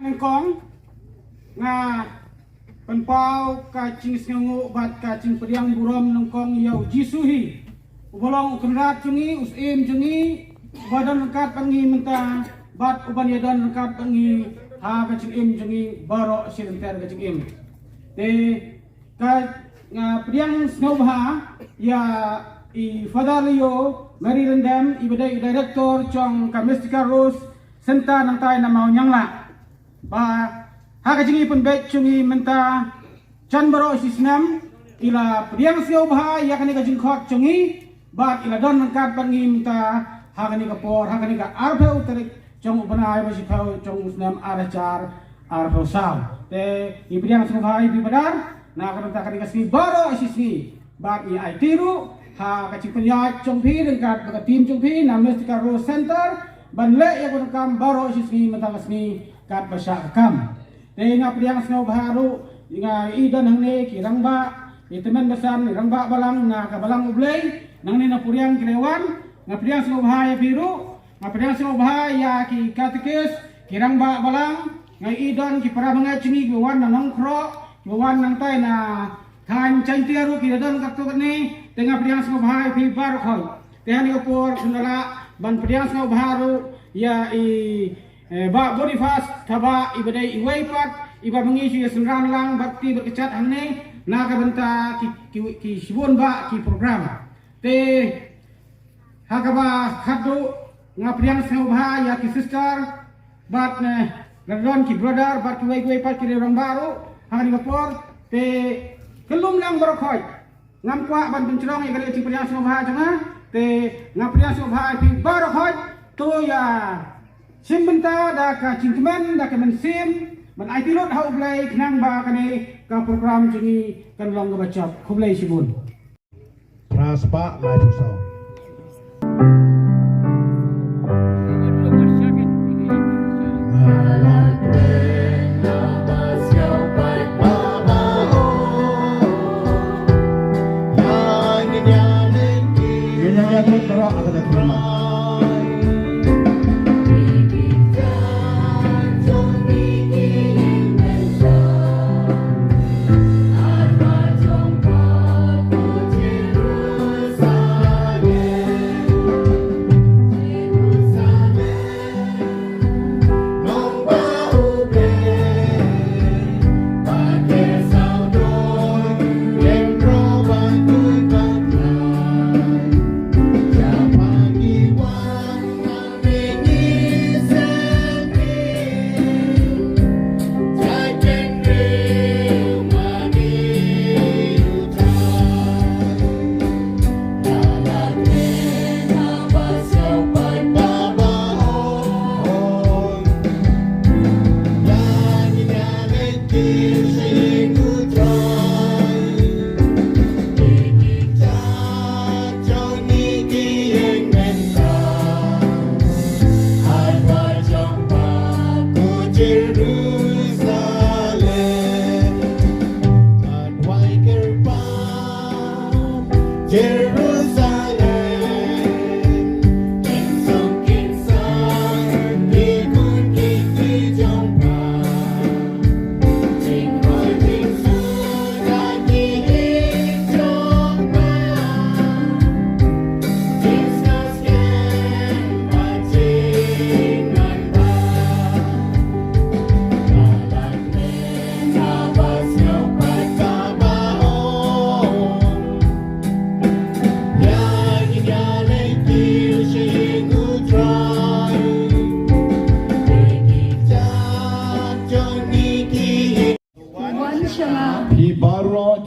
Mawryngkneng nga penpau kacing sengu bat kacing Puriang buram nengkong yau jisuhi ubolong ukenrat cungi usim cungi badan lengkat pangi mentah bat uban yadan lengkat pangi ha kacing im cungi barok silenter kacing im te ka nga Puriang sengu bah ya i Fadalio Mawryngkneng Dam ibadai direktor cong Kamistika Rose senta nang tay na Mawryngkneng ba haka pun baik cungi menta can baro sisnam ila Puriang siau bah ya kani ka jingkhot cungi ba ila don lengkap pangi menta haka ni ka por haka ni ka arpeu terik cong upanai ba sipau cong usnam arachar arpeu saw te i Puriang siau bah i badar na kananta kani ka si baro sisni ba i ai tiru ha ka penyat cong pi lengkap ka tim cong pi na Kamistika Rose Center ban le ya ko kam baro sisni menta kasni kat basya kam tenga Puriang senau baharu nga idan hangne kirang ba itemen besan kirang ba balang na kabalang ublay nang ni na Puriang kilewan nga Puriang senau bahaya biru nga Puriang senau bahaya ki katikis kirang ba balang nga idan ki para mga chingi gawan na nongkro gawan nang tay na kan chantiaru ki dan kakto ni tenga Puriang senau bahaya pi bar khol tehani opor sundala ban Puriang senau baharu ya ba Bonifas kaba ibadai iwaipat iba mengisi senran lang bakti berkecat hangne na kabenta ki sibon ba ki program te hakaba khadu nga Puriang senau bah ya ki sister bat ne ladon ki brother bat ki iwaipat ki orang baru hari kapor te kelum lang barokhoi ngam kwa ban pencrong ya kali Puriang senau bah janga te nga Puriang senau bah ki barokhoi to ya simbenta da ka cingkemen da ka mensim man ai tilot hau blai knang ba kane ka program jini kan long baca khublai sibun Raspa live show.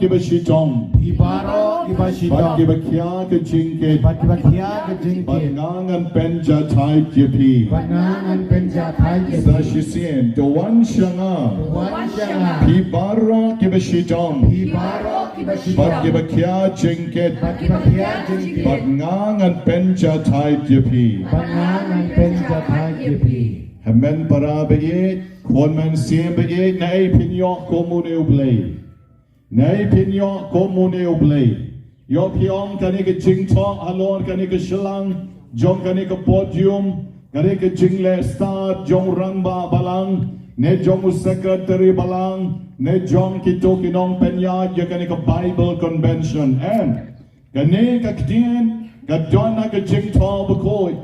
Ibashitong, Ibaro, Ibashito, Bat Gibakia Kajinke, Batbakia, Jinki, Bangangan Penja Tai Jipi, Banangan Penja Thai, Sashisien, Doan Shanga, Wanshanga, Ibara Gibashitong, Ibaro, Ibashito, Bat Gibakia Jinke, Batbakia, Jinki, Bangangan Penja Tai Jipi, Banangan Penja Thai, Jipi, Hamen Parabe, Konman Siembe, Nay Pinyo Komune Ublay. Nay pinyo komune ublay. Yo piong kani ke jingto alon kani ke shelang jong kani ke podium kani ke jingle start jong rangba balang ne jong secretary balang, ne jong kito kinong penyad ya kani ka Bible convention and kani ka ktien ka dona ka jingto bakoy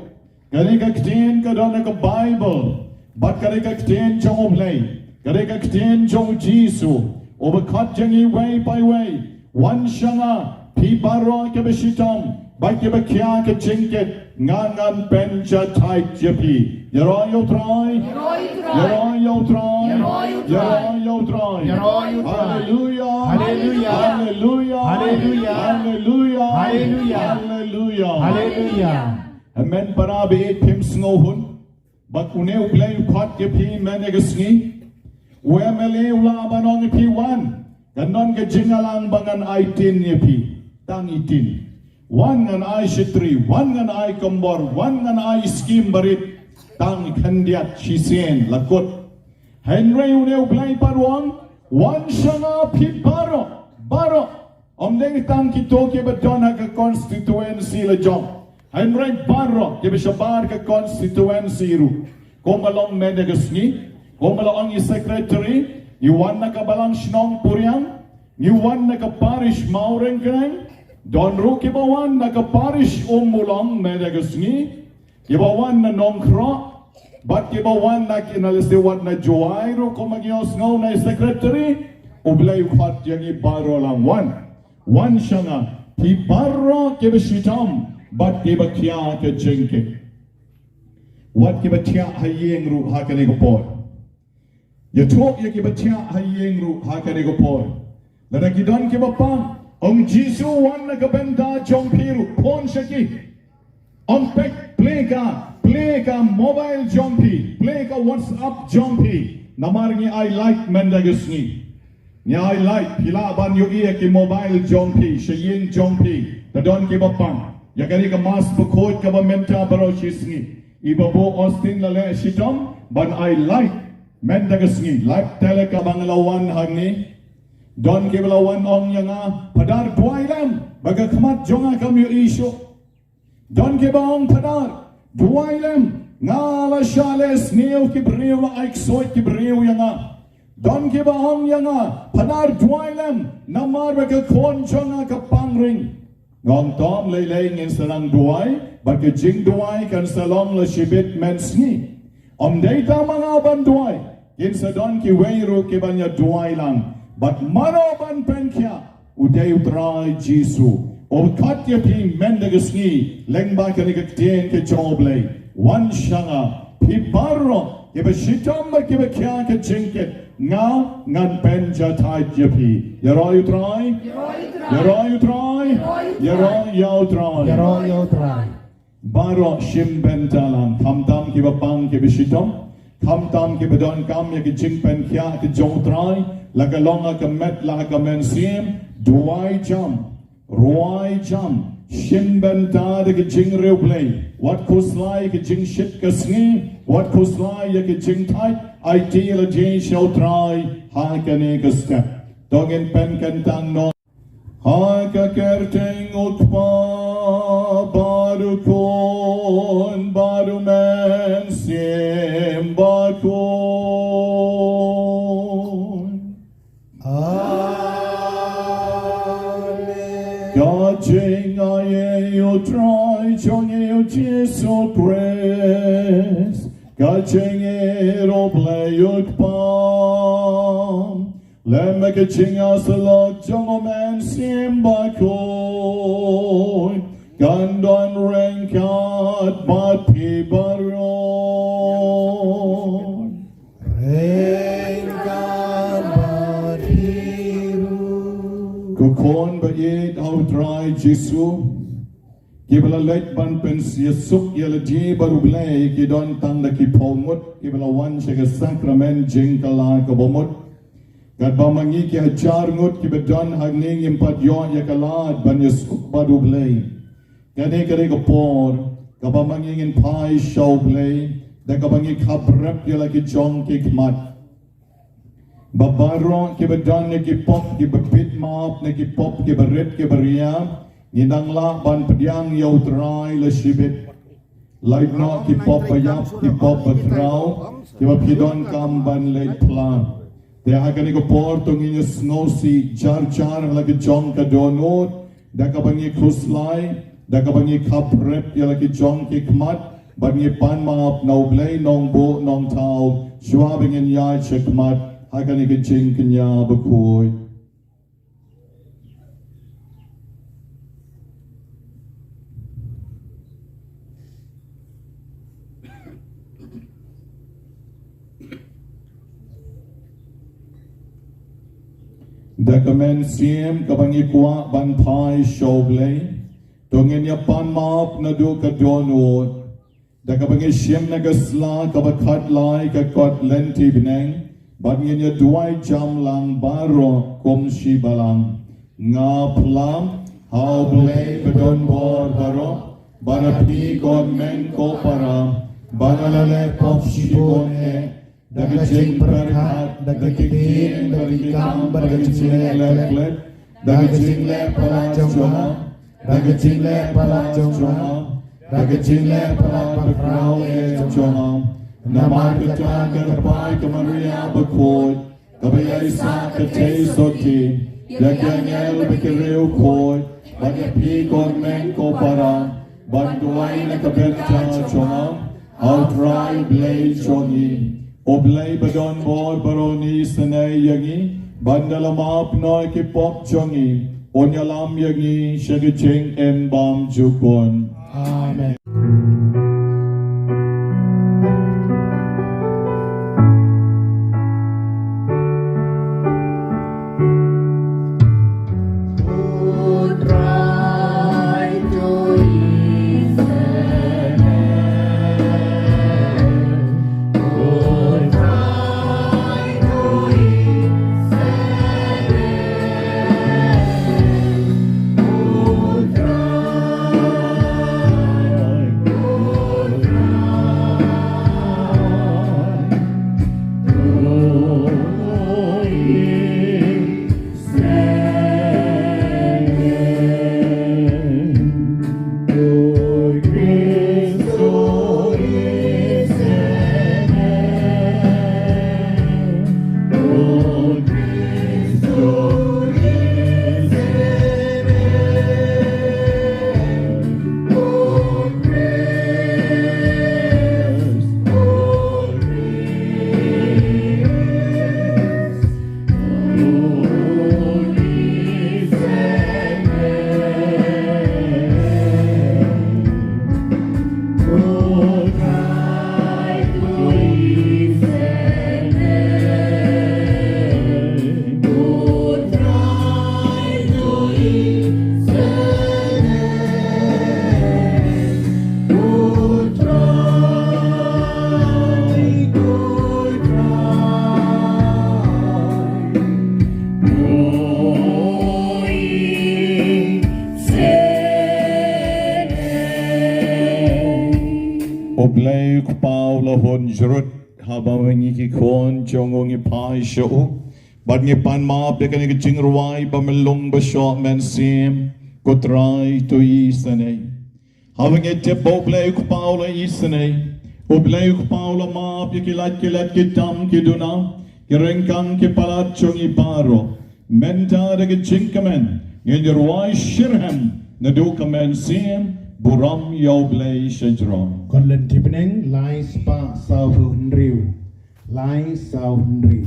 kani ka ktien ka dona ka Bible but kani ka ktien jong oblay kani ka ktien jong Jisu obakat jangi way by way one shanga pibaro ka beshitom baki bakya ka jingket ngangan penja tight jepi Yeroyo try Yeroyo try Yeroyo try Hallelujah Hallelujah. Hallelujah Hallelujah. Hallelujah Hallelujah. Hallelujah Hallelujah. Amen parabe pims ngohun bak une uplay ukhat jepi menegasni Wemele ula banong pi one ganon ke jingalang bangan aitin jepi tang itin one ngan ai shitri one ngan ai kombor one ngan ai skim barit tang kandiat shisien lakot Henry uneu play parwang one shanga piparo baro omdeng tang kito ke badona ka constituency la jong Henry baro ke bishabar ka constituency ru komalong medegasni komalong i secretary iwan na ka balang shnong Puriang iwan na ka parish Mawryngkneng Don Ruki bawan na ka parish umulang medegasni ibawan na nongkro But kibawan na kinalisiwat na Joairo kung magyos ngaw na secretary ublay ukhat yang ibaro lang one siya nga ibaro kibasitam but kibakya ka jengke what kibatya hayeng ru hakani gopor yatok ya kibatya hayeng ru hakani gopor ladakidon kibapang Om Jisu wan na kabenda jong piru pon shaki on pek play ka mobile jumpy play ka WhatsApp jumpy namarngi I like mendagasni ni I like pila ban yu iya ki mobile jumpy shaying jumpy tadon ki bapang ya kani ka mas bukod ka ba menta baro shisni ibabo Austin lale shitom ban I like mendagasni like tele ka banglawan hangni Don kibalawan ong yanga padar duailam baga khamat jonga kami isyo Don kibang padar duailam ngala shales neo kibriu la aiksoy kibriu yanga Don kibang yanga padar duailam namar baga kon jonga kapangring ngong tom leleng in sarang duai baga jing duai kan salong la shibit mensni data mga ban duai in sa don ki weiru kibanya duai lang But manoban penkya uday utray Jisu o katya pi mendagasni lengba kanikakten ke joblay one shanga piparo kibashitam ba kibakya ke jinket nga ngan penja tajya pi yaroy utray yaroy utray Yeroyo try. baro shimbentalan kamtam kibapang kibashitam kamtam kibadon kam ya ke jingpen kya ke jotray Lagalonga ka met la ka mensim duai jam ruai jam shimbenta de jing rew play what kuslai ke jing shit ka sngi what kuslai ya ke jing tight ideal jing shall try ha kane ka step dogen pen kan tang no ha ka kerteng utpa baru kon baru mensim Jing I you try chong you Jesus grace Gaching it play you palm Let me get ching us a lot jong man simba coin Gandon rankat but pibaron Kukon ba yet how try Jisu Kibala let ban pens yasuk yalaji barublay kidon tang na kipomut Kibala wan siya sacrament jingkala kabomut Kat bamangi ki hajar ngut kibadon hagning impat yon yakalad ban yasuk barublay Kani kare kapor kabamangingin pai shawblay Da kabangi kabrep yalaki jong kikmat Babaro ke badan ne ki pop ki bapit map ne ki pop ki barit ki baria nidang la ban pediang yau trai le shibit Light not ki pop payap ki pop pakraw ki mapidon kamban late plan. Te akan iko portong inyo snowy jar lagi jong ka donut daka bangi kruslai daka bangi kaprep ya lagi jong ki kmat bangi pan maap naublay nong bo nong tau shwabing in yai chekmat akan iko jing kenya bakoy. Dakamen siem kabangi kwa ban pai shoblay tongin ya pan map na do ka donut dakabangi siem na gasla kabakat lai ka kot lenti bineng bangin ya duai jam lang baro kom shi balang nga plam how blay badon bor baro barapi god men ko para banalale pop shi bon e daga jing berkat daga kikin daga ikam daga jing lek daga jing lek pala joma daga jing lek pala joma daga jing lek pala pakrau e joma namar kita kerpai kemaria bekoi kabaya isa kete soti daga ngel bekireu koi daga pi kon men ko para bantuai na kabeta joma outrai blade jongi Oblay badon bor baroni sanay yangi bandalamap noy ki pop jongi onyalam yangi shagaching embam jukon. Amen. Oblay kpaw lahon jrut habawangi ki kon chongongi pai sho badngi pan map de kan jing ruai bamelong basho men sim kotrai to isane hawangi te oblay kpaw la isane oblay kpaw la map ki kilat ki tam ki duna ki rengkang ki palat chongi paro menta de jing kamen ngin ruai shirham na do kamen sim Buram yau blay shajron. Kon len tipeneng lai spa sau riu. Lai sau riu.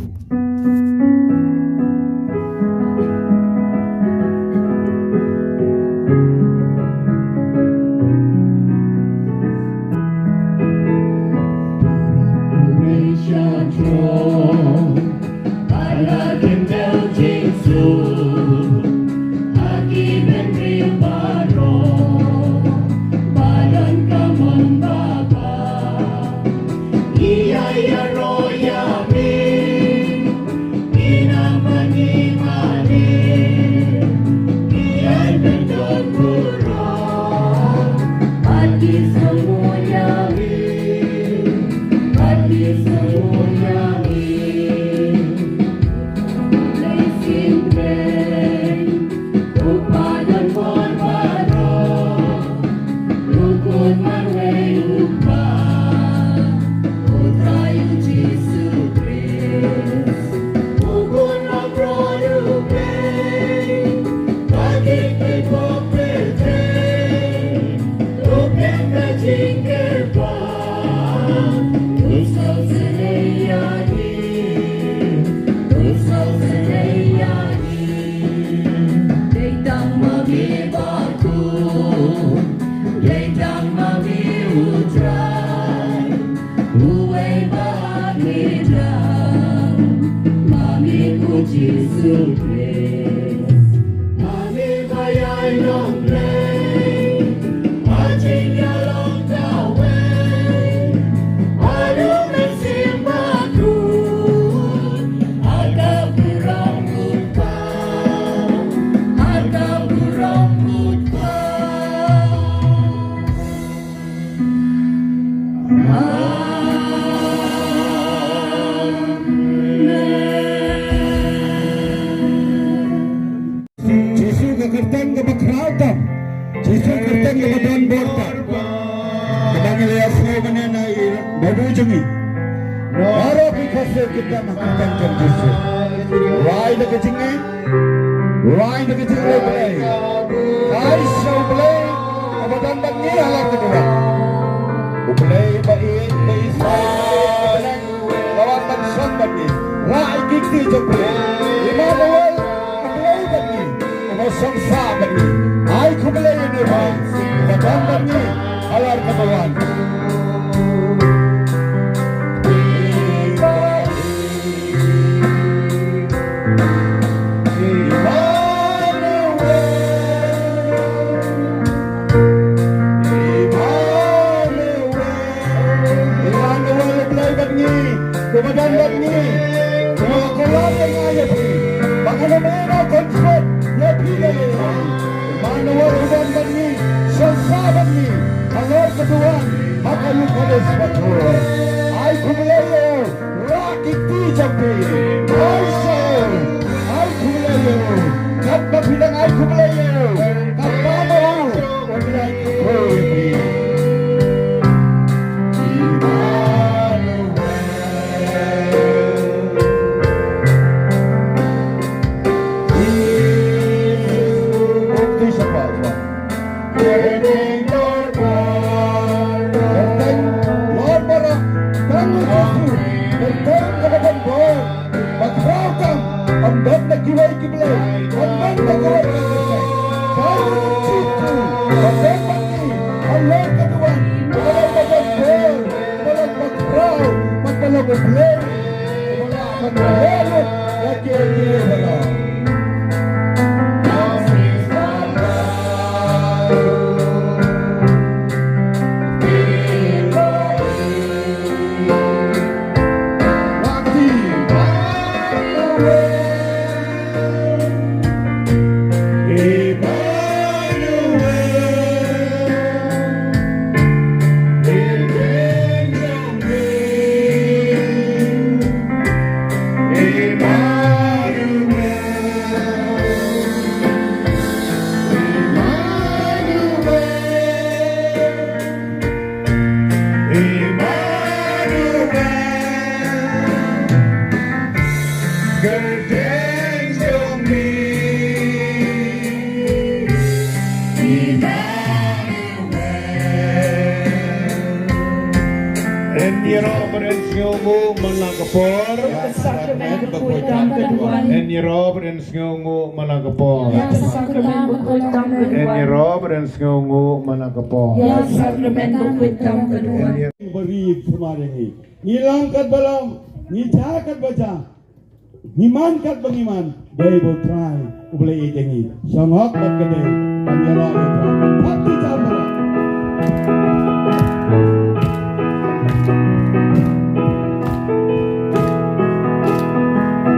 Jesus Christ. Ame bayay long play, marching along the way. Along the simba road, agak berambut kau, agak berambut Jisu kekerteng ke bakrautam. Jisu kerteng ke badan borta. Kadang lihat saya mengenai babu jengi. Baru because kita mengertengkan Jisu. Rai the kecingi. Rai the kecingi boleh. Kai so boleh. Abadan bagi halat kedua. Boleh baik baik saya. Lawatan sang bagi. Rai kiki jepul. Lima bawal. Masang sahabat ni, ay kumulay ni Rai, magandang ni, alar kabawan. Emmanuel, belajar ni, magandang ni, mga kulang ang ayat ni, baka naman ang konfort. Emmanuel Uban ni, sasabat ni, alor ketuan, makayu kades batur. Ay kumulayo, rakik ti jampi. Ay kumulayo, kat babilang ay kumulayo, kat mamaw, wabilay kukuhi. Beri kemarin ini, ngilangkat balam, ngijakat baca, ngimankat bengiman, Bible try, boleh ini, sangat bergede, panjara itu, hati camara.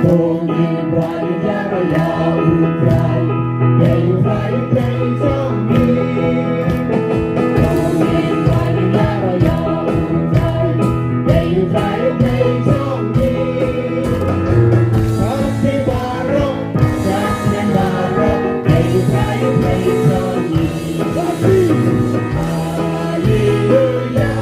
Dongeng berani jara ya utrai, ya utrai praise on me. Hallelujah.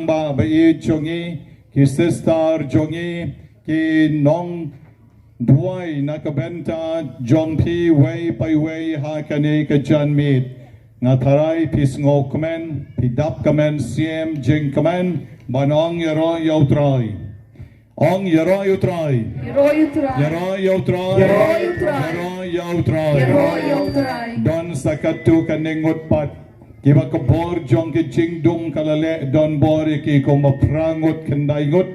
piang ba ba e jongi ki sister jongi ki nong duai nakabenta jong pi way pai way ha kane ka jan mit nga tharai pis ngo kamen pi dap kamen siem jing kamen banong yaro yautrai ong yaro yautrai yaro yautrai don sakatu kaningot pat kiba ka bor jong ki jingdung kalale don bor ki ko maprangot kandaingot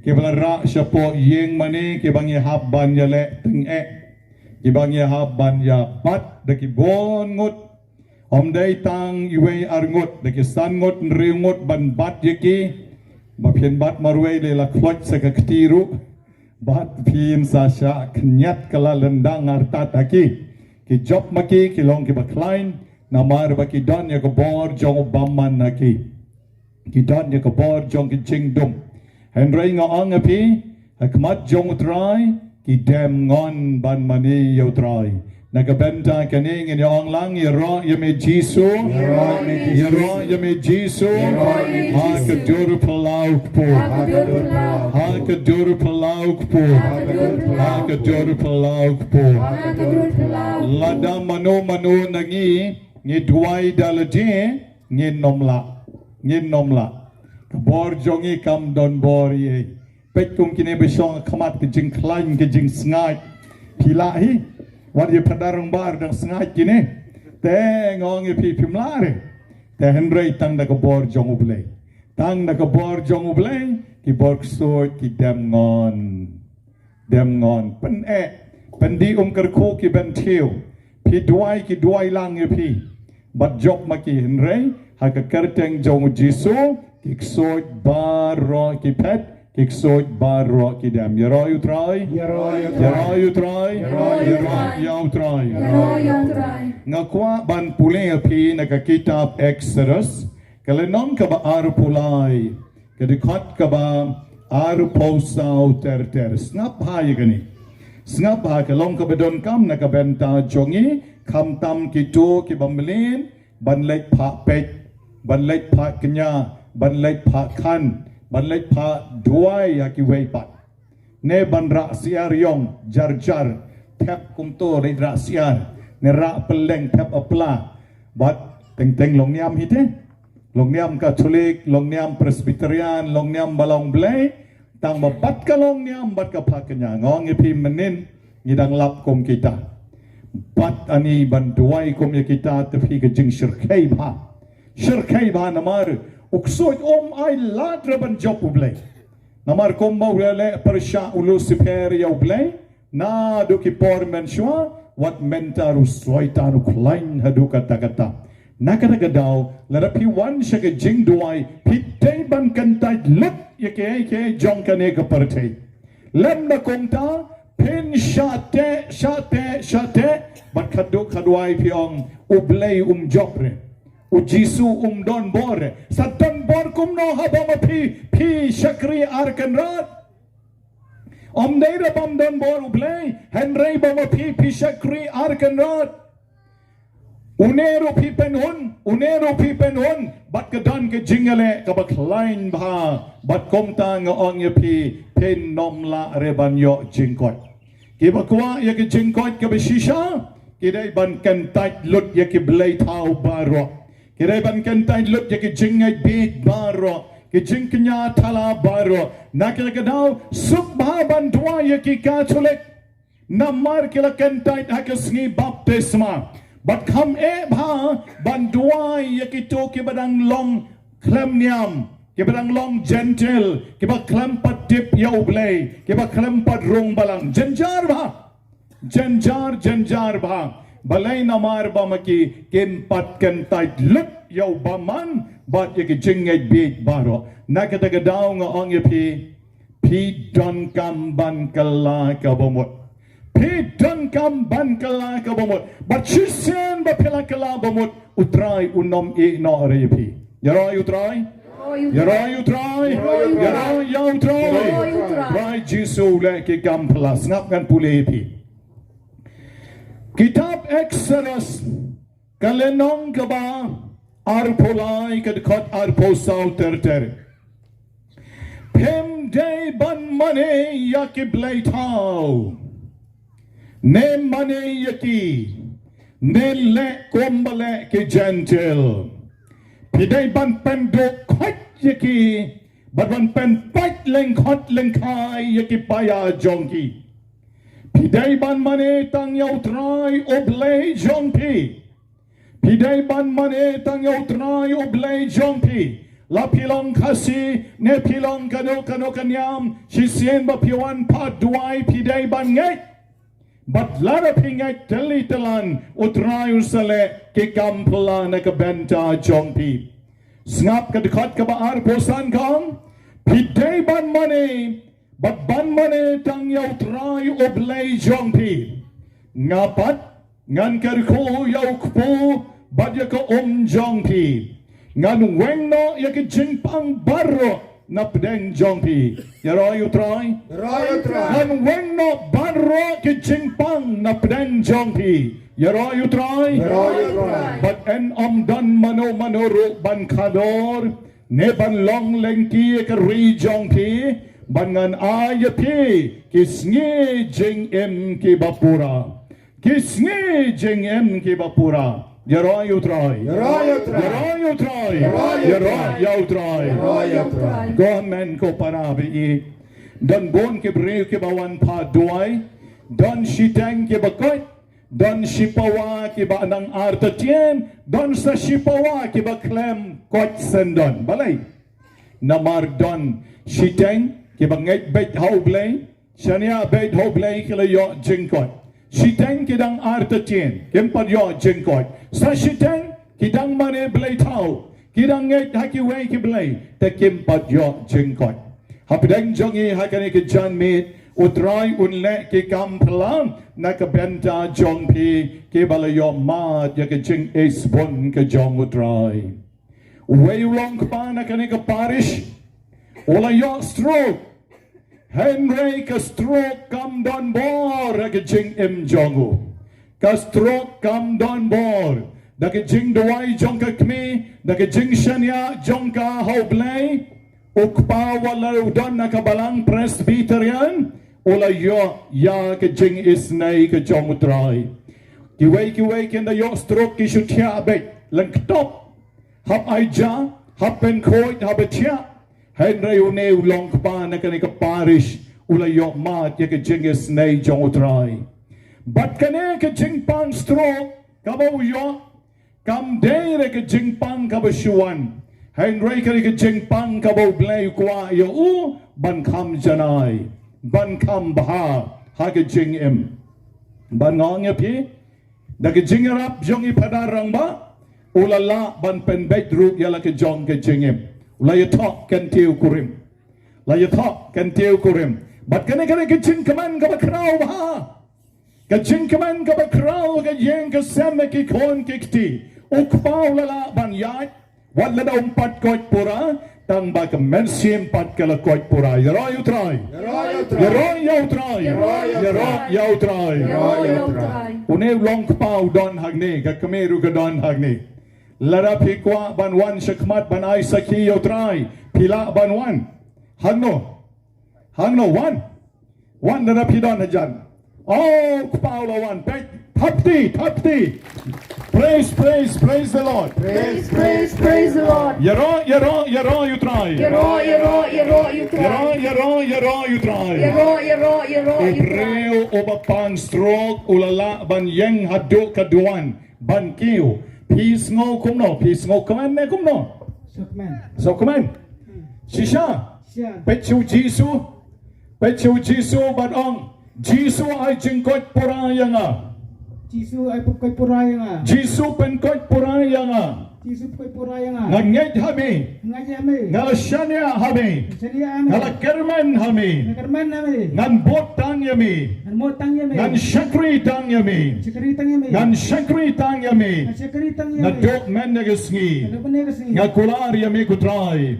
kiba ra siya po yeng mani kibang yahap ban ya le teng kibang yahap ban ya pat da kibon ngot om day tang iwe arngot da ki san ngot nriungot ban bat yaki bapien bat marwe le la klot sa kaktiru bat pin sa sya knyat kala lendang artat aki ki job maki ki long ki baklain namar baki don ya kabor jong baman naki ki don ya kabor jong ki jingdum henry nga ang api hakmat jong try ki dem ngon ban mani yo try nagabenta kaning in yung lang yaro yame jisu yaro yame jisu ha kadur palauk po ha kadur palauk po ha kadur palauk po lada manu nangi ngi duai daladi ngi nomla kabor jongi kam don bor ye pet kum kine besong kamat ke jing klain ke jing sngai pilahi wat ye padarang bar dang sngai kine te ngong ye pi pimlare te henry tang da kabor jong ublei tang da kabor jong ublei ki bor so ki dem ngon pendi kerko ki ben tiu pi duai lang ye pi bat job maki henry ha ka kerteng jong jisu ki soj baro ki pet kiksoj baro ki dem yaro utrai ngakwa ban pulay api nakakitab Exodus kalenon ka ba arupulay kadikot ka ba aruposaw ter snap ha yagani snap ha kalong ka ba don kam nakabenta jongi kam tam kito ki bamlin banlek pa pek banlek pa kenya banlek pa kan banlek pa duai ya ki wei pat ne ban ra siar yong jar tep kumto re ra siar ne ra peleng tep apla bat teng long niam hite long niam katolik long niam presbyterian long niam balong blai tang bat ka long niam bat ka pakanya ngong ipi menin ngidang lap kom kita bat ani ban duai kom ya kita tepi ke jing shirkai ba namar uksoj ay ladra ban job ublay namar komba ulele persya ulusiper ya ublay na do ki por mensua wat mentaru soitanu klain hadu kata nakadagadaw larapi wan siya ke jing duay pitay ban kantay lut yake jong kane ka partay lem na kongta pin shate bat kaduay piong ublay jobre Ujisu don bore sa don bor kum no habama pi shakri arkan rat dei rabam don bor ublay henry bama pi shakri arkan rat unero pi penhun bat kadan ke jingale ka baklain ba bat komta nga ong ye pi pen nomla rebanyo jingkot kibakwa ye ke jingkot ke beshisha kidai ban kentat lut ye ke blay tau baro kirai ban kentai lut ya ke jingai big baro ke jingknya thala baro nakilakadaw subha ban dua ya ke katolik namar kila kentai hakasngi baptisma bat kham bha ban dua ya ke to ke badang long klemniam ke badang long gentle ke ba klem patip ya ublay ke ba klem pat rong balang jenjar bha balay namar bamaki kempat kentai lut yaw baman bat yaki jingay big baro nakatagadaw nga ong yapi pi don kamban kala kabamot bat shisen ba pila kala bamot utray unom no repi yaroy utray Ray Jisu leki kamplas ngap kan pulepi Kitab Exodus kalenong kaba arpolai kadkot arposaw ter Pem day ban money yaki blay tau. Ne money yaki. Ne le kombale ki gentle. Piday ban pendok kot yaki. But ban pen pat leng hot leng kai yaki paya jonki. Piday ban money tang yaw try oblay jonki. Piday ban money tang yaw try oblay jonki. La pilong kasi ne pilong kano kanyam sisien ba piwan pa duai piday ban ngay. But lara pingay telitelan utrayo sale ki kampala na kabenta jongpi. Snap kadikot ka ba arposan kang? Piday ban money, but ban money tang yaw trayo oblay jongpi. Ngapat, ngan kariko yaw kpo, badya ka jongpi. Ngan wengno yaki jingpang barro na pedeng jongpi. Yaro you try? Ngan wengno barro ki jingpang na pedeng jongpi. Yaro you try? But en dan mano manoro ban kador ne ban long lengki ka ri jongpi ban ngan ayapi kisngi jing em ki bapura. Kisngi jing em ki bapura. Yaro you try? Yaro you try? Go men ko parabi. Don bon ke breu ke bawan pa duai. Don shitang ke bakot. Don shipawa ke ba nang artatien. Don sa shipawa ke ba klem kot sendon. Balay. Namar don shitang ke ba ngait bet haublay. Shania bet haublay ke layo jingkot. Shitang kidang artatien, kempad yo jengkot. Sa shitang kidang mane blay tau, kidang ngait haki way ki blay, te kempad yo jengkot. Hapidang jongi hakani ki jan mit, utray unle ki kamplam, nakabenta jongpi, ki balayo mat, ya ki jing esbon ka jong utray. Way long pa nakani ka parish, ula yo stroke, Henry ka stroke kam don bor jing im jongu. Ka stroke kam don bor. Jing duwai jong ka kmi. Jing shanya jong ka hoblay. Ukpa wala udon na kabalang presbyterian. Ula yo ya ka jing isnay ka jong utray. Kiway kenda yo stroke ki shutya abet. Langktop. Hap aja. Hap penkoit habetya. Henry une ulong pa na kanika parish ulayo mat ya ka jingis na jong utray. But kane ka jingpang stroke kabaw yo kam day re ka jingpang kabashuan. Henry ka jingpang kabaw blay kwa yo ban kam janay ban kam baha ha ka jingim ban ngong ya pi da ka jingarap jong ipadarang ba ulala ban pen bedroom yala ka jong ka jingim. Laya talk kan tiu kurim. Laya talk kan tiu kurim. But kane kajing kaman ka bakraw ha. Kajing kaman ka bakraw ka yeng ka seme ki kon kikti. Ukpaw lala ban yat. Wala na umpat koit pura. Tang ba ka mensim pat kala koit pura. Yaro you try. Yaro you try. Unew long kpaw don hagni. Kakameru ka don hagni. Lara pikwa banwan shakmat ban ay saki yo try pila banwan hangno one lara pidon hajan oh Paulo one tapti praise the Lord Praise the Lord. yaro you try Ibreo oba pan stroke ulala ban yeng hadu kaduan ban kiu Peace ngo kumno, peace ngo kaman ne kumno. So kaman. Shisha. Pechu Jisu badong. Jisu ay jingkot puraya nga. Jisu ay pukay puraya nga. Jisu penkot puraya nga. Jisu pukay puraya nga. Ngangit hami. Ngalasanya hami. Ngalakerman hami. Ngan botang yami. Ngan shakri tang yami. Ngan shakri tang yami. Nadok men nagasngi. Ngakular yami kutray.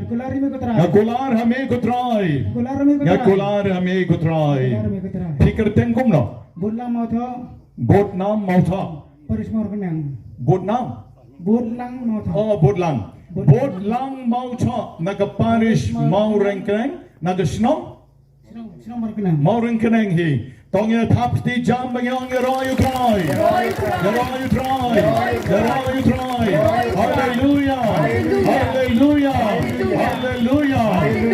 Ngakular hami kutray. Ngakular hami kutray. Pikir tengkum no. Botnam mautha. Botnam. Bodlang mau tha. Oh, Bodlang. Bodlang mau tha. Nagaparish Mawryngkneng. Nagasnom? Senang Mawryngkneng. Mawryngkneng hi. Tong ye tap ti jam bang ye roy you try.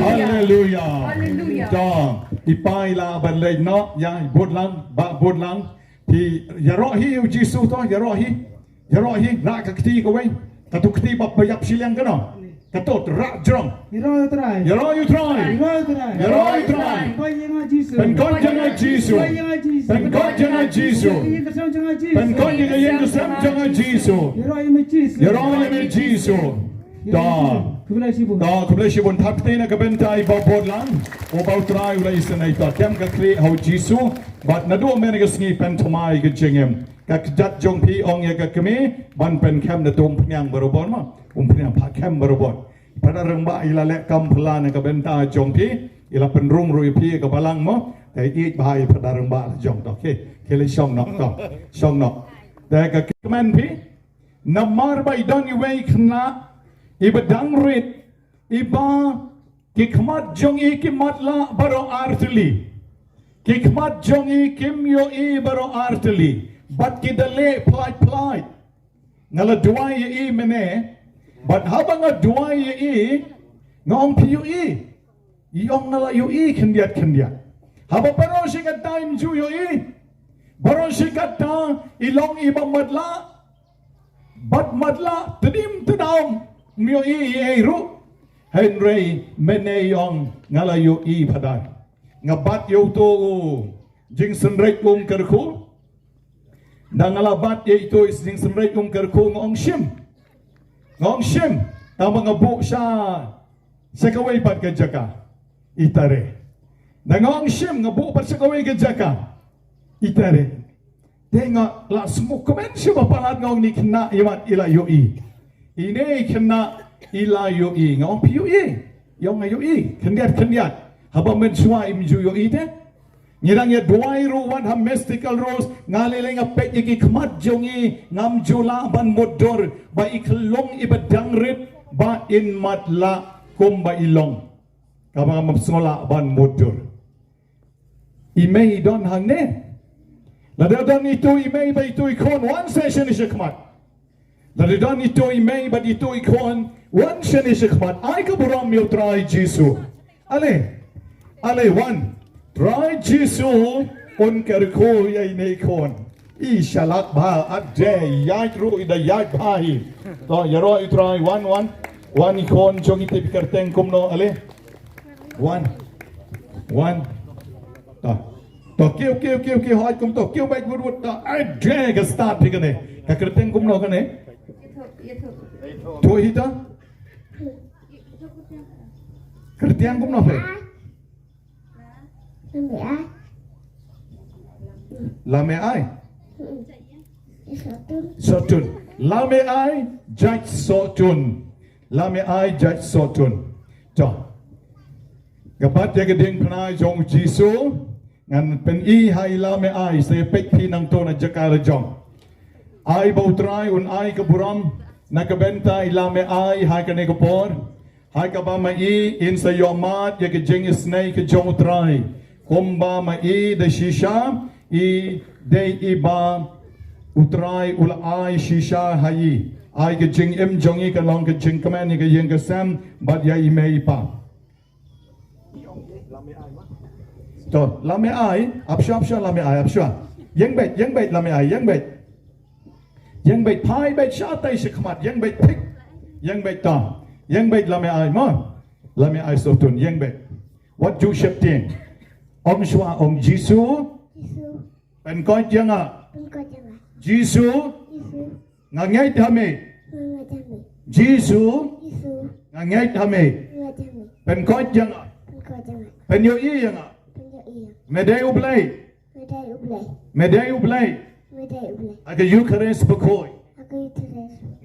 Hallelujah. Đó, ipai la ban le no ya bột lang thì ya ro hi u Giêsu to ya ro hi ra ka kti ko wei ka tu kti bap bayap silang ka no ka tot ra jong Ya ro try. ya ro you try Koi yang Giêsu. pen kon jang Giêsu pen kon jang Giêsu pen kon yang sam jang Giêsu Ya ro yang Giêsu. ya ro ye Giêsu đó Kublai sibu. đó cũng lấy sự buồn tháp tên là cái bên tai bao bột lắm, ô bao trai u lấy sự này ta kem cái kli hậu Giêsu, but na đua men cái sni pen thomai cái chừng em, cáiจัด jong pi ong ya cái kami, ban pen kem na tom pnyang barobon ma, pnyang pa kem barobon, pada rengba ila lek kam pelan cái bên tai jong pi, ila pen rung rui pi cái balang mo, cái ít bahai pada rengba jong ta, okay, cái lấy song nok,แต่cái men pi, namar bay don you way kena iba dangrit iba kikmat jongi kimatla baro artli kikmat jongi kimyo I baro artli but kidale plai ngala duai I mene but habang duai I ngong piu I yong ngala yu I kendiat haba baro sikat time ju yu I baro sikat ta ilong iba madla but madla tedim tedam mio I ru Henry meneyong ngalayo I padai ngabat yo to jing senrek kerku ngalabat ye ito jing senrek kerku ngong shim tama ngabu siya sa kaway pat kajaka itare ngong shim ngabu pat sa kaway kajaka itare tenga la smuk komen siya mapalat ngong ni kina imat ilayo I ini kena ilayo I ngong piu I yong ngayo I kendiat haba men swa imju yo I de ngirang ya duai ru wan ha mystical rose ngalele nga pet yiki kmat jongi ngam jula ban modor ba iklong ibadangrit ba in matla kum ba ilong kabang mapsola ban modor imei don hangne ladadon itu imei ba itu ikon one session is kmat Ladadon ito imei but ito ikon one session is kmat ay kaburam yo try Giêsu ale one try Giêsu on kerko yay nei kon I shalak ba at day yat ru ida yat bai to yaro I try one ikon jong ite pikarteng kumno ale one to kêu hỏi kum to kêu bai vut to ai day ka start pikane ka kerteng kumno kane thôi hita kertiang kumno pe lame ai sotun lame ai judge sotun to gabat ya gedeng pnai jong Giêsu ngan pen I hai lame ai se pek pi nang to na jakara jong ai bautrai un ai kaburam nakabenta ilame ai hai kane kapor hai kabama I in sa yomat ya kejeng isnai ke jong utrai kumba ma I de shisha I de iba utrai ul ai shisha hai ai kejeng im jongi ka long kejeng kaman ke yeng ke sam bat ya imei pa to lame ai apsha lame ai apsha yeng bet lame ai yang bet pai bet shatai shikmat yang bet pik yang bet ta yang bet lame ai sotun yang bet what you shifting ong shwa ong Giêsu pen coi janga Giêsu ngangai thame Giêsu ngangai thame pen coi janga pen yo I janga medai ublai aga Eucharist bakoi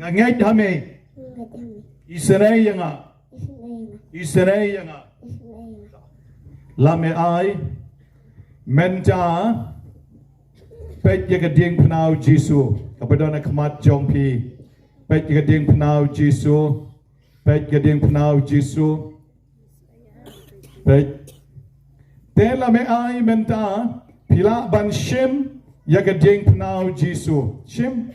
ngangai thame Israel yanga lame ai menta pet yaga ding pnau Giêsu kabadona khamat jongpi pet yaga ding pnau Giêsu Baik. Tela me ai menta pila ban shem ya gadeng penau Jisu. Shem.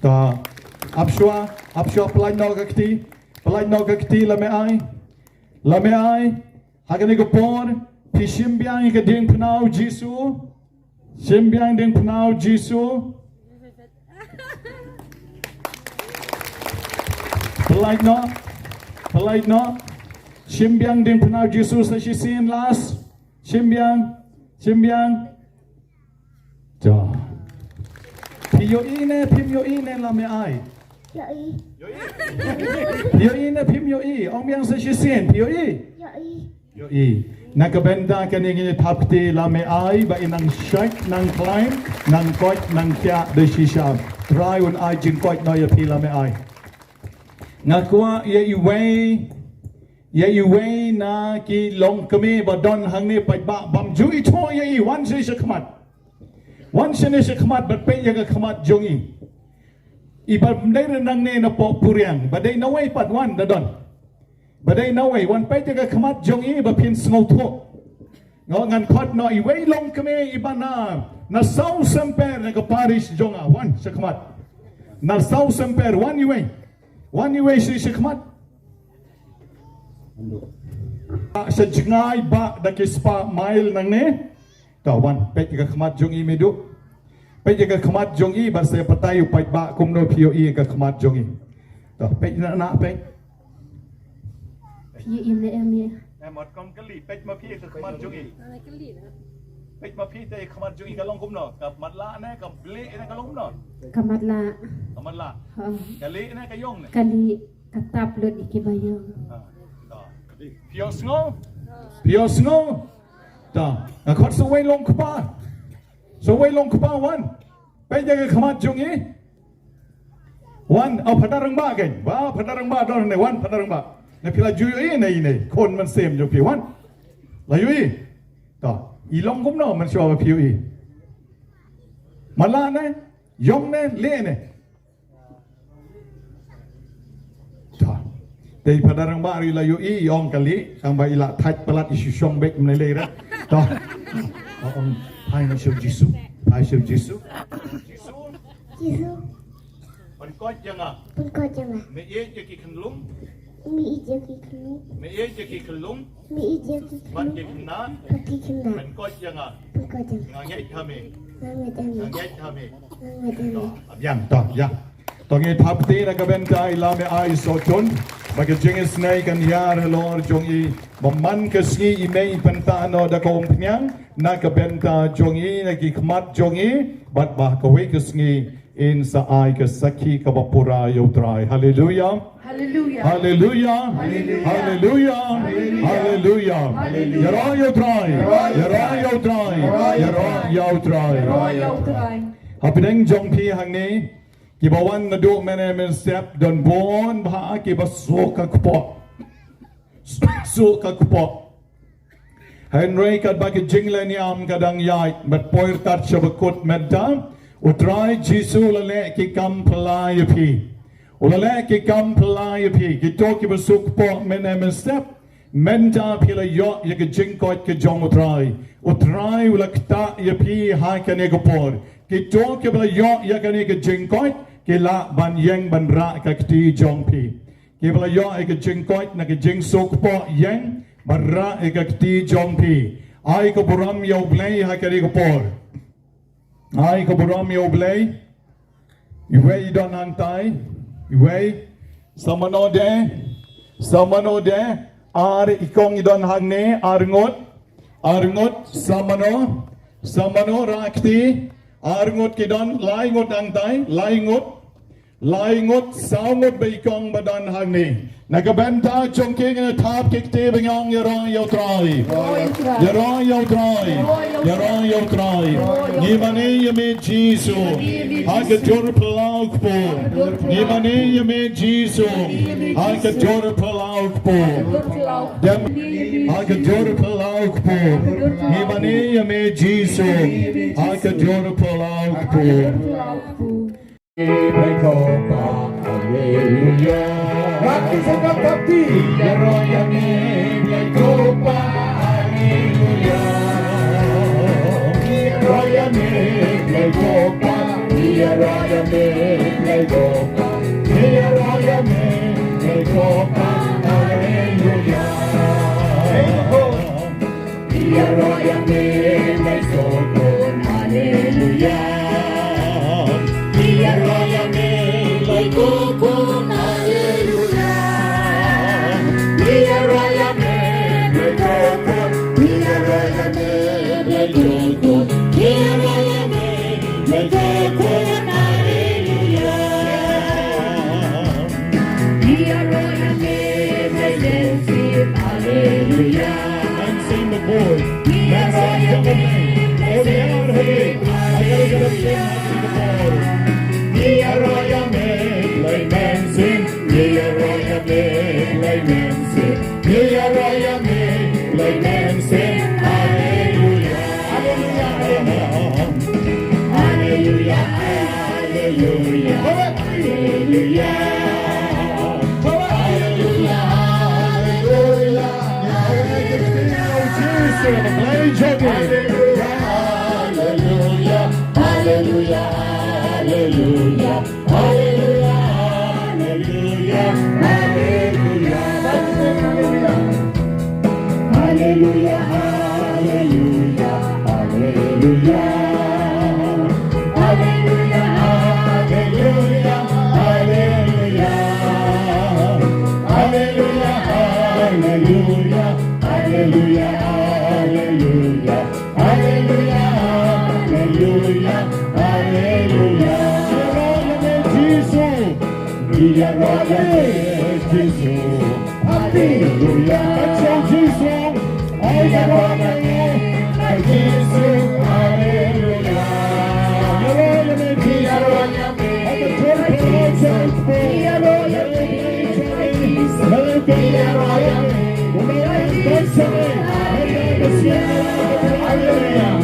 Ta apshwa pelai no kakti la me ai hagani ko por pi shem biang gadeng penau Jisu. Shem biang deng penau Jisu. Pelai no Simbiang din penau Jesus sa sisin las. Simbiang. Ja. Pio ine la me ai. Pio ine pimyo i. Ong biang sa sisin. Pio i. Nakabenda kaningin tapti la me ai ba inang shake nang climb nang koit nang kya de shisha. Try un ai jin koit no ya pi la me ai. Ngakua ya iwe na ki long kami badon hang ni pai ba bam ju I cho ya I wan se khmat bat pe ya khmat jongi I ba dai nang ne na po Puriang ba dai nawai pat wan da don ba dai nawai wan pe ya khmat jongi ba pin sngo tho ngo ngan khot no iwe long kami ibana na sau semper na ka parish jonga wan se khmat na sau semper wan iwe se khmat sa jngai ba da kispa mile nang ne kawan pe ka khmat jong I medu pe ka khmat jong I ba se patai upai ba kum no pio I ka khmat jong I to pe na pe Pio in the emir. mot kom kali pe ma phi ka khmat jong I pe ma phi te khmat jong I ka long kum no ka mat la ne ka ble ne ka long no Kamatla. kali ne ka yong ne Kali katap lut ikibayong. Pio sngo ta khot so wei long kpa wan pe ja ka khmat jong I wan au phadarang ba gen ba phadarang ba don ne wan phadarang ba ne pila ju I nei kon man sem jo pi wan la yu I ta I long kum no man sho pi I mala ne yong ne le ne Dei padarang ba ri la yu I yong kali ang ba ila thaj palat isu shong bek mne le ra to ong pai na shom Jisu Pan ko janga me ye je ki khlum me ye je ki khlum ban je na pan ko janga ngai thame to abyang to ya Tongi tapti na kabenta ilame ay soton magajingis na ikan yar lor jongi maman kasngi imei pantano da kompnyang na kabenta jongi na kikmat jongi bat bah kawe kasngi in sa ay kasaki kabapura yotray hallelujah hallelujah yara yotray hapineng jongpi hangni Kibawan na do men step don bon ba kiba soka kpo Henry kad ba ki jinglen yam kadang yai but poir tat shabakut medda utrai Jisu lale ki kam palai pi ulale ki kam palai pi ki to ki ba sukpo men step menta pila yo ye ki jingkot ki jong utrai ulakta ye pi ha kane ko por ki to ki ba yo ye kane ki jingkot Kila ban yang ban ra ka kti jong pi. Kibla yo e ka jing koit na ka jing sok po yang ban ra e ka kti jong pi. Ai ka buram yo blay ha ka ri ko por. Ai ka buram yo blay. Iwe I don antai. Iwe samano de ar ikong I don hagne arngot samano rakti Arngot kidon laingot angtai laingot saungot baikong badan hagni nagabenta chongking na tap kikte banyong yara yotray Nimani yame Jisu Hagatur palauk po Nimani yame Jisu Hagatur palauk po Hagatur palauk po Nimani yame Jisu Hagatur palauk po Pray Haleluya. Bagi sangat bakti. Dia raya melai copa. Haleluya. Dia raya melai copa. Dia raya melai copa. Dia raya melai copa. Haleluya. Dia raya melai copa. Haleluya. Dia raya melai copa. Haleluya. Dia raya melai copa. Dia raya melai copa. Dia raya melai copa. Haleluya. Dia raya melai copa. Haleluya. And sing the boys. Dia raya melai Dia raya melai mensin, dia raya melai mensin, dia raya melai mensin. Haleluya, haleluya, haleluya, haleluya, haleluya, haleluya, haleluya. Hallelujah, hallelujah, hallelujah, hallelujah, hallelujah, hallelujah, hallelujah, hallelujah, hallelujah, hallelujah, hallelujah, hallelujah, hallelujah, hallelujah, hallelujah, hallelujah, hallelujah. Hallelujah, hallelujah. Dia raya Jesus. Hallelujah. Jesus. Dia raya Jesus. Hallelujah. Dia raya Jesus. Dia raya Jesus. Dia raya Hallelujah.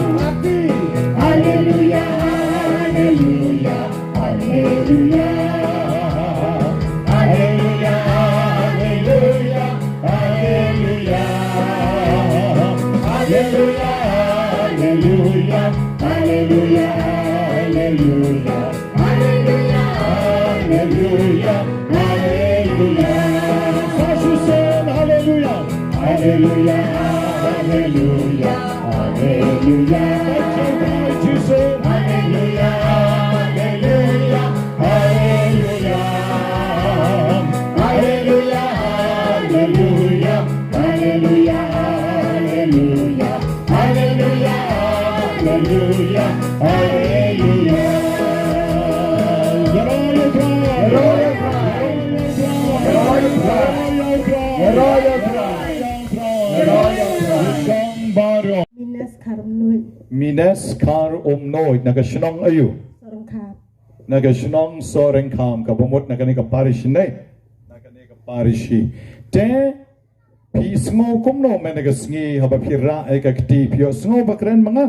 Hallelujah, hallelujah, hallelujah, hallelujah, hallelujah, hallelujah, hallelujah, hallelujah, hallelujah, hallelujah, hallelujah, hallelujah, hallelujah. Jesus said, hallelujah, hallelujah, hallelujah, hallelujah. Jesus, hallelujah, hallelujah, hallelujah, hallelujah, hallelujah, hallelujah, hallelujah, hallelujah, hallelujah, hallelujah. Minas kar nooit nagashnong ayu nagashnong soreng kam kabumut naganika parish ne naganika parishi te pismo kumno menagasngi habapira ekakti pio sngo bakren mga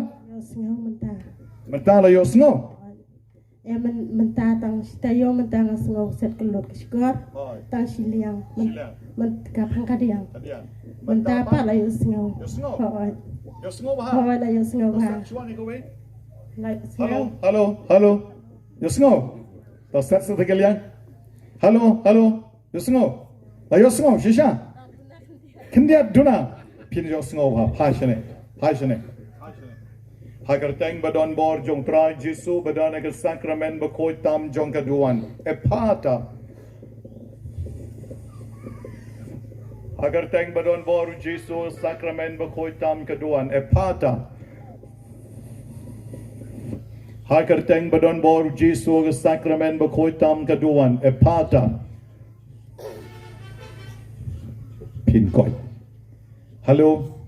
mentala yo sngo mentah tang tayo mentah ngasngo set kelot keskor tang siliang kapang kadiang mentah apa lah yo sngo yo sngo bah lah yo sngo bah Halo yo sngo to set sa tagaliang halo yo sngo la yo sngo shisha kindia duna pin yo sngo bah passionate Hagar teng badon bor jong trai Jesu badon ke sakramen bakoi tam jong kaduan epata. Hagar teng badon bor Jesu sakramen bakoi tam kaduan epata. Hagar teng badon bor Jesu ke sakramen bakoi tam kaduan epata. Pin koi. Hello.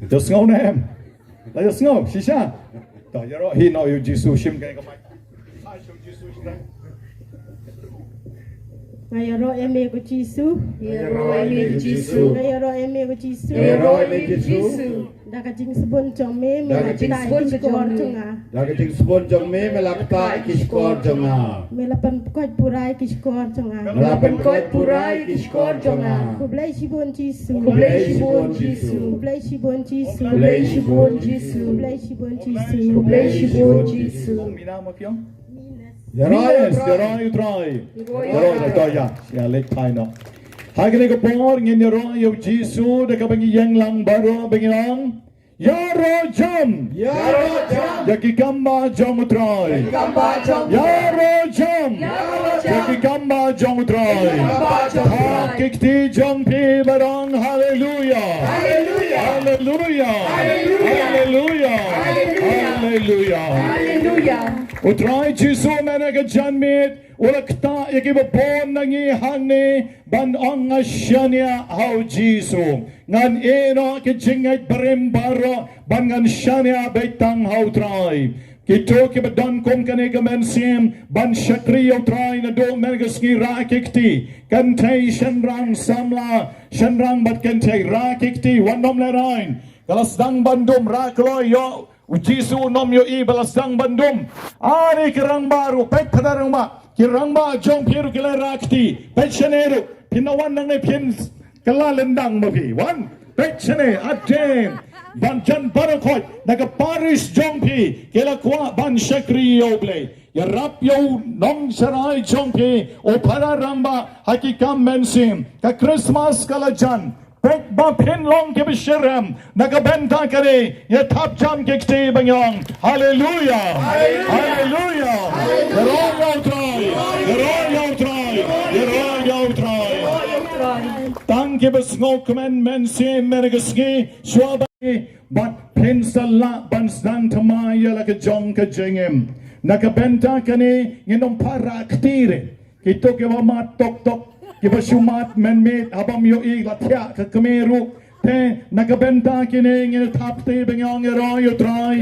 Just ngau nem. Layo sngo, shisha. Ta yaro hi no yu Jesu shim kai kamai. Hai shim Jesu shim. Ngayoro eme ko Jisu. Ngayoro eme ko Jisu. Ngayoro eme ko Jisu. Ngayoro eme ko Jisu. Dakajing sebon jong me Dakajing sebon skor jong me. jonga. Dakajing sebon jong me melakta ikiskor jonga. Melapan koit purai kiskor jonga. Melapan koit purai ikiskor jonga. Kublai sibon Jisu. Kublai sibon Jisu. Kublai sibon Jisu. Kublai sibon Jisu. Kublai sibon Jisu. Kublai sibon Jisu. Yes, you try. Ya, let try no. Hagin ko por ngin yo Jisu de ka bangi yang lang baro bangirang. Yaro jam. Yaro jam. Yaki kamba jam try. Kamba jam. Yaro jam. Yaki kamba jam try. Kikti jam pi barang hallelujah. Hallelujah. Hallelujah. Hallelujah. Hallelujah. Hallelujah. Utray Jisu menaga janmit ulakta ikibabon nangi hangni ban ang asyania hau Jisu ngan eno kijingait barimbaro ban ngan syania baitang hau try kito kibadan kom kanega mensim ban syakriyo try na do menaga sngira kikti kantay syanrang samla syanrang bat kantay rakikti wanom lerain kalasdang bandum rakloy yo Jisu nom yo I balasdang bandum ari kirang baru pek padarang ma kirang ba jong piru kilarakti pek shanero pinawan nang ne pin kalalendang mapi wan pek shane atem banjan barakot naga paris jong pi kila kwa ban shakri oble ya rap yo nong sarai jong pi o padarang ba hakikam mensim ka Christmas kalajan Pek ba pinlong ke bishiram nagabenta kare ya tap jam ke kte bangyong hallelujah hallelujah hallelujah tang ke besngok men mense mergesgi swabani but pinsala bansdang tamaya like a jong ka jengem nagabenta kane nginom para ktire kito ke mat tok tok Kiba shumat men-made habam yo I latya ka kameru te nagabenta kini ngin tapte bengyong yo try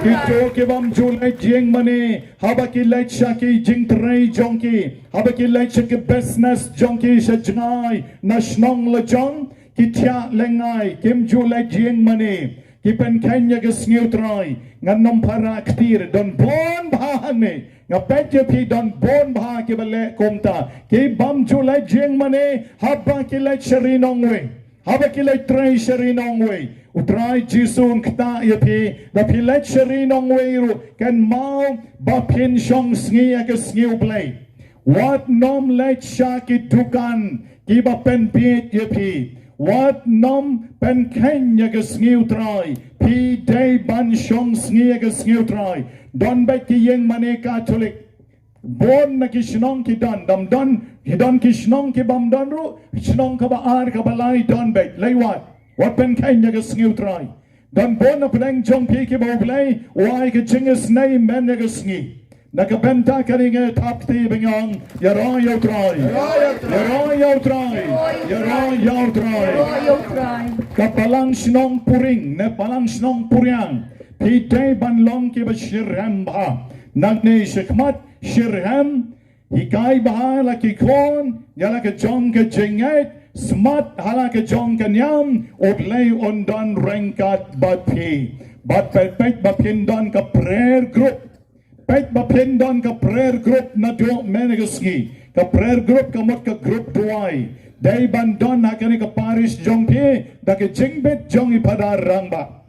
kito kibam julay jing mani habakilay shaki jing tray jonki habakilay shaki business jonki sa jngay nashnong la jong kitya lengay kim julay jing mani kipen kanya gesngiw try nganom para ktir don bon bahane ngapetye pi don bon bha ke bale komta ke bam julai jeng mane habba ke lai sharinong we habba ke lai trai sharinong we utrai jisun kta ye pi da pi lai sharinong we ru kan mau ba pin shong sngi ke sngiu blai what nom lai sha ki dukan ki ba pen pi ye pi what nom pen kenya ke sngiu trai pi dei ban shong sngi ke sngiu trai don bet ki yeng mane Catholic bon na kishnong ki don dam don hidon kishnong ki bam don ru kishnong ka ba ar ka balai don bet lay what pen kanya ka sngiu try don bon na pleng jong pi ki ba play why ka chingas nay men na ka sngi nakabenta ka ring top ti bingong yaro yo try kapalang shnong puring ne palang shnong puryang Pitay banlong ki ba shirham ba nagne shikmat shirham hikay ba la ki kon yala ka jong ka jingait smat hala ka jong ka nyam oblay ondan rengkat batpi bat pet ba pindon ka prayer group pet ba pindon ka prayer group na do menegaski ka prayer group ka mot ka group duai day bandon na ka parish jong pi da ka jingbet jong ipadarang ba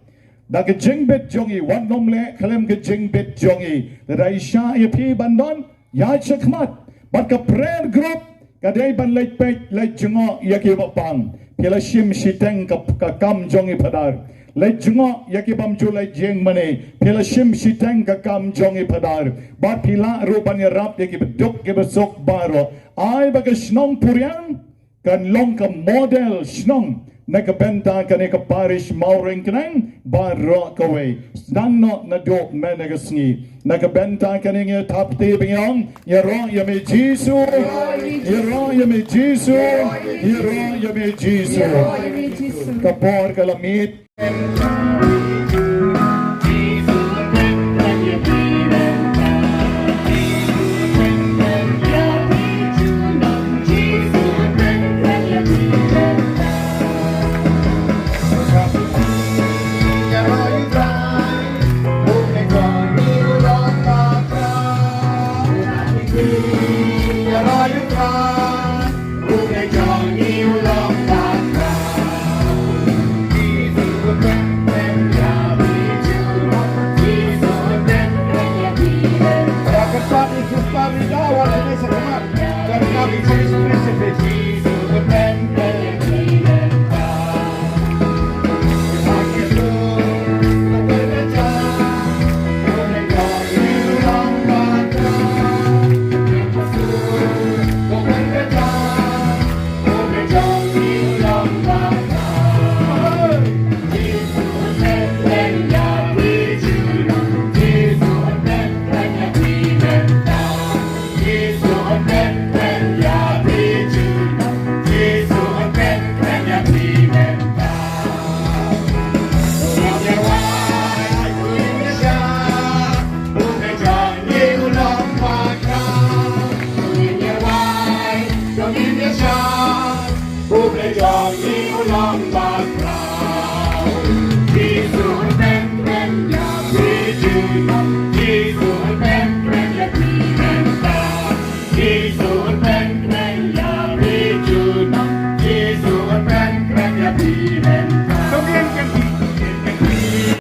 da ke jingbet jongi wan nom le khalem ke jingbet jongi da isha ye pi bandon ya chakmat bat ka prayer group ka dei ban le pet le jungo ya ke bapang pela shim shiteng ka kam jongi padar le jungo ya ke bam chu le jeng mane pela shim shiteng ka kam jongi padar bat pila rupan ya rap ye ke bedok ke besok baro ai ba ke snong Puriang kan long ka model snong nakabenta ka ni ka parish Mawryngkneng baro kawe danno na do menegasngi nakabenta ka ni tapte bingong yaro yame Jisu kapor kalamit Tuhan, bukan jangan lambat kau. Yesus berkata Yesus berkata kepada Yesus kami dawal ini sekemat dan kami jadi spesifik. Yesus berkata Yesus